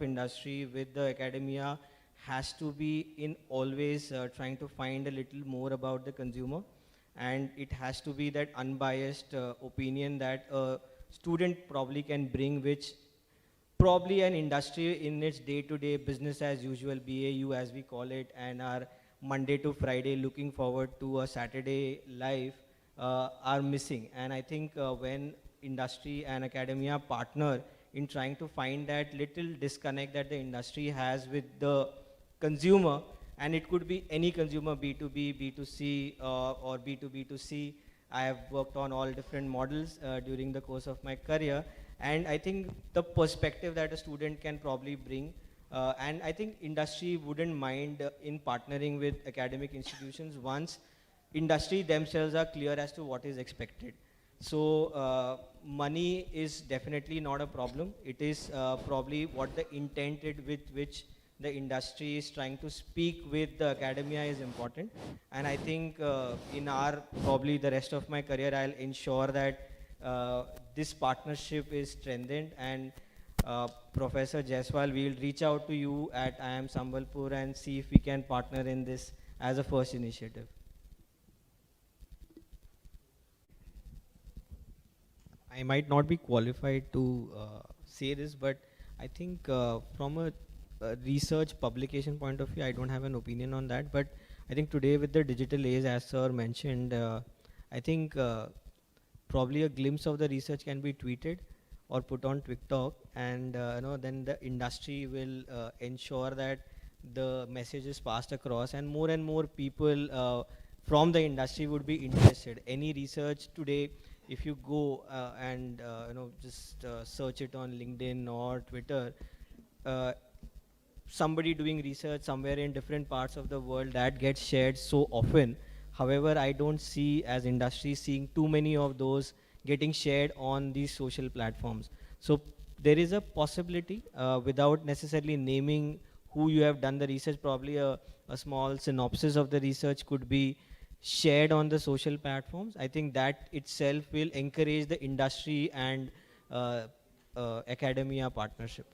industry with the academia has to be in always trying to find a little more about the consumer, and it has to be that unbiased opinion that a student probably can bring, which probably an industry in its day-to-day business as usual, BAU as we call it, and our Monday to Friday looking forward to a Saturday life are missing. And I think when industry and academia partner in trying to find that little disconnect that the industry has with the consumer, and it could be any consumer, B2B, B2C, or B2B2C. I have worked on all different models during the course of my career, and I think the perspective that a student can probably bring, and I think industry wouldn't mind in partnering with academic institutions once industry themselves are clear as to what is expected. So money is definitely not a problem. It is probably what the intent with which the industry is trying to speak with the academia is important. And I think in our, probably the rest of my career, I'll ensure that this partnership is strengthened. And Professor Jaiswal, we'll reach out to you at IIM Sambalpur and see if we can partner in this as a first initiative. I might not be qualified to say this, but I think from a research publication point of view, I don't have an opinion on that. But I think today with the digital age, as sir mentioned, I think probably a glimpse of the research can be tweeted or put on TikTok, and then the industry will ensure that the message is passed across, and more people from the industry would be interested. Any research today, if you go and just search it on LinkedIn or Twitter, uh, somebody doing research somewhere in different parts of the world, that gets shared so often. However, I don't see as industry seeing too many of those getting shared on these social platforms. So there is a possibility, without necessarily naming who you have done the research, probably a small synopsis of the research could be shared on the social platforms. I think that itself will encourage the industry and academia partnership.